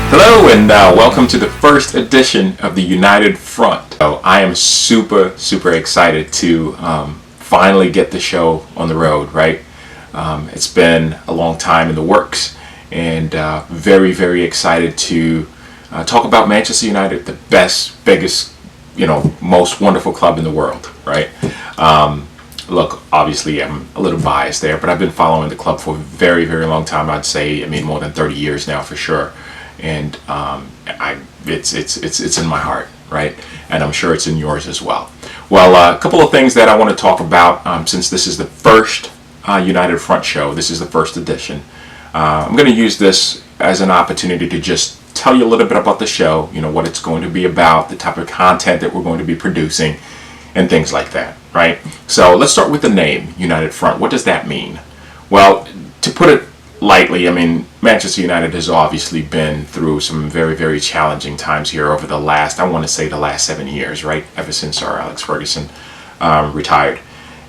Hello and welcome to the first edition of the United Front. So I am super excited to finally get the show on the road, right? It's been a long time in the works, and very excited to talk about Manchester United, the best, biggest, most wonderful club in the world, right? Look, obviously I'm a little biased there, but I've been following the club for a very long time. I'd say, more than 30 years now for sure. And it's in my heart, right? And I'm sure it's in yours as well. Well, a couple of things that I want to talk about since this is the first United Front show. This is the first edition. I'm going to use this as an opportunity to just tell you a little bit about the show, what it's going to be about, the type of content that we're going to be producing, and things like that, right? So let's start with the name, United Front. What does that mean? Well, to put it lightly, Manchester United has obviously been through some very challenging times here over the last 7 years, right? Ever since Sir Alex Ferguson retired.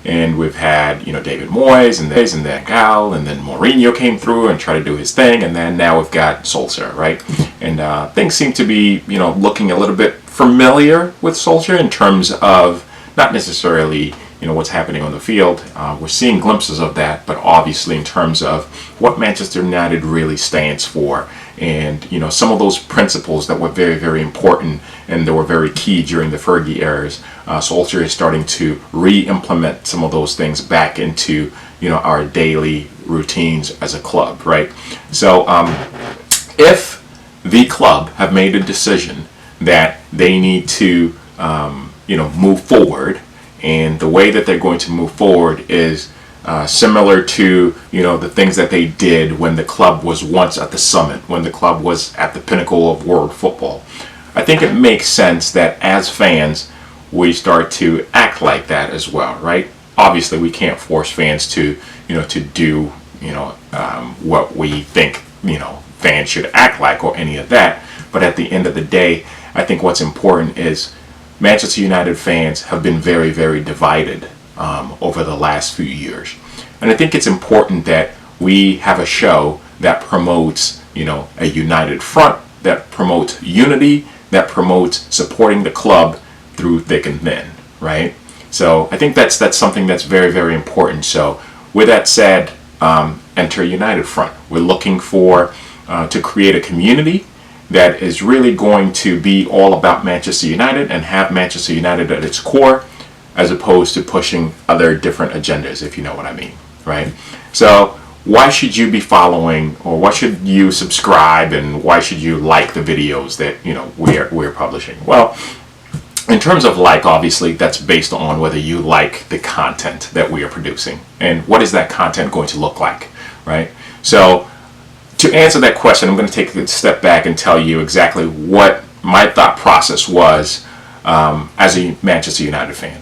And we've had, David Moyes and then Gal, and then Mourinho came through and tried to do his thing, and then now we've got Solskjaer, right? And things seem to be, looking a little bit familiar with Solskjaer in terms of not necessarily what's happening on the field. We're seeing glimpses of that, but obviously in terms of what Manchester United really stands for, and some of those principles that were very important and that were very key during the Fergie eras, Solskjaer is starting to re-implement some of those things back into our daily routines as a club, right? So if the club have made a decision that they need to move forward, and the way that they're going to move forward is similar to the things that they did when the club was once at the summit, when the club was at the pinnacle of world football. I think it makes sense that as fans we start to act like that as well, right? Obviously we can't force fans to do what we think fans should act like or any of that, but at the end of the day, I think what's important is Manchester United fans have been very divided over the last few years. And I think it's important that we have a show that promotes, a united front, that promotes unity, that promotes supporting the club through thick and thin, right? So I think that's something that's very important. So with that said, enter United Front. We're looking for to create a community that is really going to be all about Manchester United and have Manchester United at its core, as opposed to pushing other different agendas, if you know what I mean, right? So why should you be following, or why should you subscribe, and why should you like the videos that we're publishing? Well, in terms of obviously that's based on whether you like the content that we are producing, and what is that content going to look like, right? So to answer that question, I'm going to take a step back and tell you exactly what my thought process was as a Manchester United fan.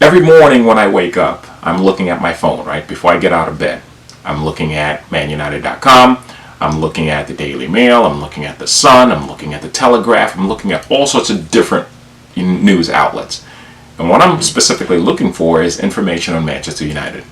Every morning when I wake up, I'm looking at my phone, right? Before I get out of bed, I'm looking at manutd.com, I'm looking at the Daily Mail, I'm looking at the Sun, I'm looking at the Telegraph, I'm looking at all sorts of different news outlets. And what I'm specifically looking for is information on Manchester United.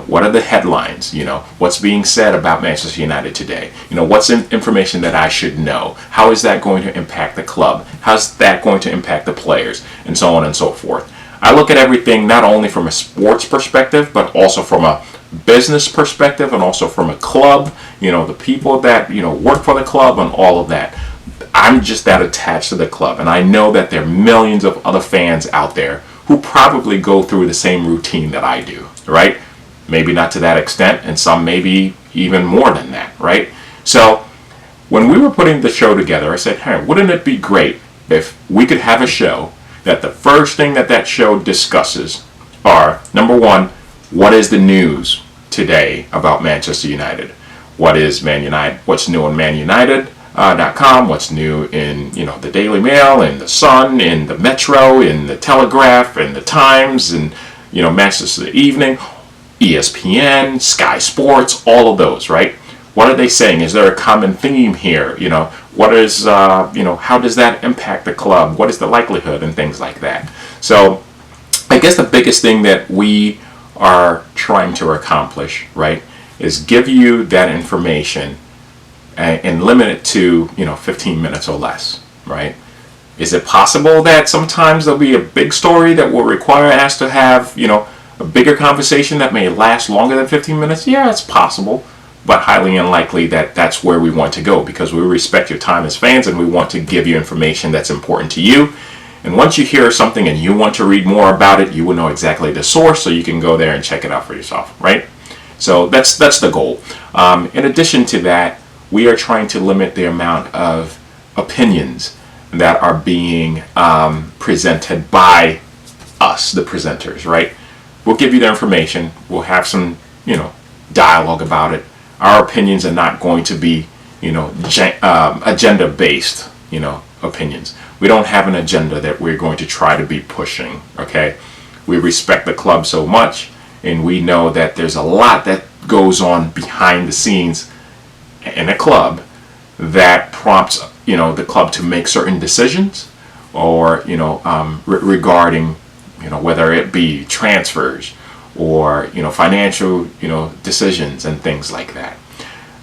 What are the headlines? What's being said about Manchester United today? What's information that I should know? How is that going to impact the club? How's that going to impact the players? And so on and so forth. I look at everything not only from a sports perspective, but also from a business perspective, and also from a club, the people that, work for the club, and all of that. I'm just that attached to the club. And I know that there are millions of other fans out there who probably go through the same routine that I do, right? Maybe not to that extent, and some maybe even more than that, right? So when we were putting the show together, I said, hey, wouldn't it be great if we could have a show that the first thing that show discusses are, number one, what is the news today about Manchester United? What is Man United? What's new on manutd.com? What's new in the Daily Mail, in the Sun, in the Metro, in the Telegraph, in the Times, and Manchester Evening, ESPN, Sky Sports, all of those, right? What are they saying? Is there a common theme here? What is, how does that impact the club? What is the likelihood, and things like that? So I guess the biggest thing that we are trying to accomplish, right, is give you that information and limit it to 15 minutes or less, right? Is it possible that sometimes there'll be a big story that will require us to have a bigger conversation that may last longer than 15 minutes? Yeah, it's possible, but highly unlikely that that's where we want to go, because we respect your time as fans and we want to give you information that's important to you. And once you hear something and you want to read more about it, you will know exactly the source, so you can go there and check it out for yourself, right? So that's the goal. In addition to that, we are trying to limit the amount of opinions that are being presented by us, the presenters, right? We'll give you the information. We'll have some, dialogue about it. Our opinions are not going to be, agenda-based, opinions. We don't have an agenda that we're going to try to be pushing, okay? We respect the club so much, and we know that there's a lot that goes on behind the scenes in a club that prompts, the club to make certain decisions, or, regarding, whether it be transfers or, financial, decisions and things like that.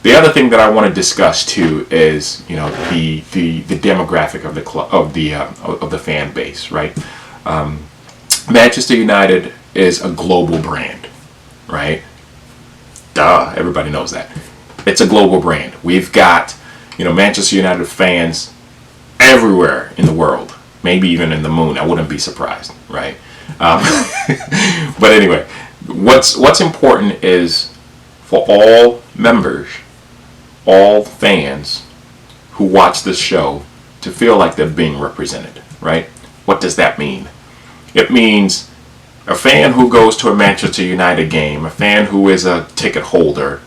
The other thing that I want to discuss too is, the demographic of the club, of the fan base, right? Manchester United is a global brand, right? Duh, everybody knows that. It's a global brand. We've got, Manchester United fans everywhere in the world, maybe even in the moon. I wouldn't be surprised, right? But anyway, what's important is for all members, all fans who watch this show, to feel like they're being represented, right? What does that mean? It means a fan who goes to a Manchester United game, a fan who is a ticket holder,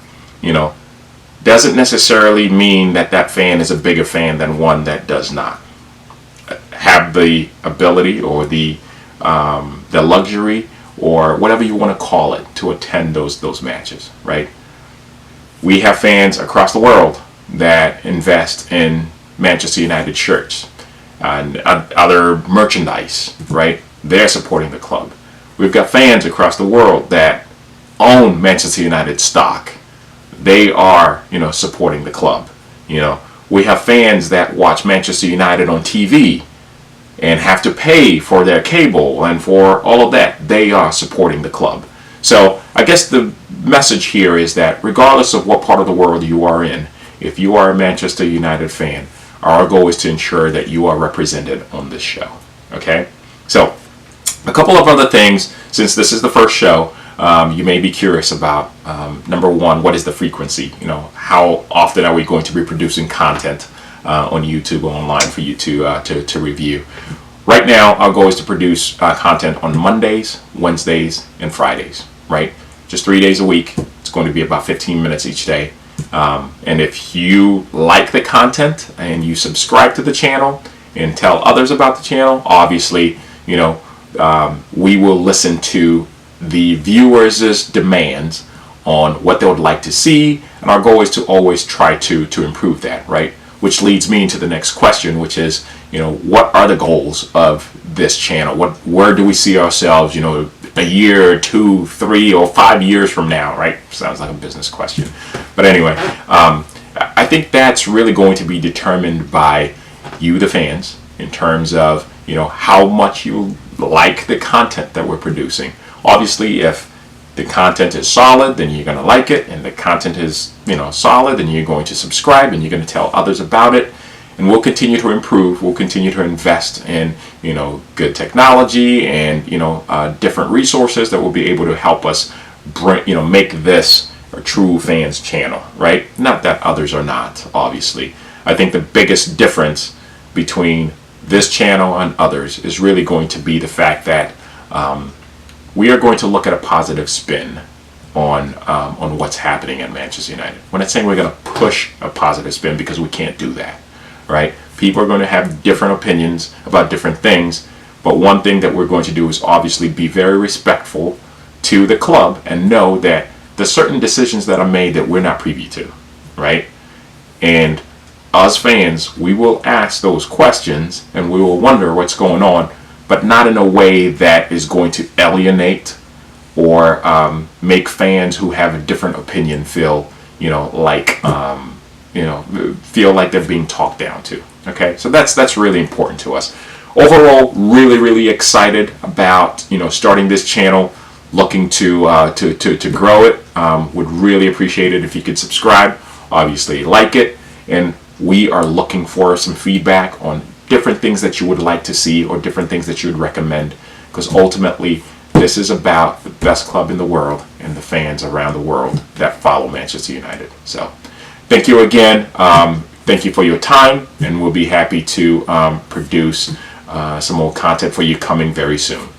doesn't necessarily mean that that fan is a bigger fan than one that does not have the ability or the luxury, or whatever you want to call it, to attend those matches, right? We have fans across the world that invest in Manchester United shirts and other merchandise, right? They're supporting the club. We've got fans across the world that own Manchester United stock. They are, supporting the club. We have fans that watch Manchester United on TV and have to pay for their cable and for all of that. They are supporting the club. So I guess the message here is that regardless of what part of the world you are in, if you are a Manchester United fan, our goal is to ensure that you are represented on this show. Okay? So a couple of other things, since this is the first show, you may be curious about. Number one, what is the frequency? How often are we going to be producing content on YouTube or online for you to review? Right now, our goal is to produce content on Mondays, Wednesdays, and Fridays, right? Just 3 days a week. It's going to be about 15 minutes each day. And if you like the content and you subscribe to the channel and tell others about the channel, obviously, we will listen to the viewers' demands on what they would like to see, and our goal is to always try to improve that, right? Which leads me into the next question, which is, what are the goals of this channel? Where do we see ourselves, a year, 2, 3, or 5 years from now, right? Sounds like a business question. But anyway, I think that's really going to be determined by you, the fans, in terms of, how much you like the content that we're producing. Obviously, if the content is solid, then you're going to like it, and the content is, solid, then you're going to subscribe and you're going to tell others about it. And we'll continue to improve. We'll continue to invest in, good technology and, different resources that will be able to help us bring, make this a true fans channel, right? Not that others are not, obviously. I think the biggest difference between this channel and others is really going to be the fact that we are going to look at a positive spin on what's happening at Manchester United. We're not saying we're going to push a positive spin, because we can't do that, right? People are going to have different opinions about different things, but one thing that we're going to do is obviously be very respectful to the club and know that there's certain decisions that are made that we're not privy to, right? And us fans, we will ask those questions and we will wonder what's going on, but not in a way that is going to alienate or make fans who have a different opinion feel, like feel like they're being talked down to. Okay, so that's really important to us. Overall, really excited about starting this channel, looking to grow it. Would really appreciate it if you could subscribe, obviously like it, and we are looking for some feedback on different things that you would like to see or different things that you would recommend, because ultimately this is about the best club in the world and the fans around the world that follow Manchester United. So thank you again. Thank you for your time, and we'll be happy to produce some more content for you coming very soon.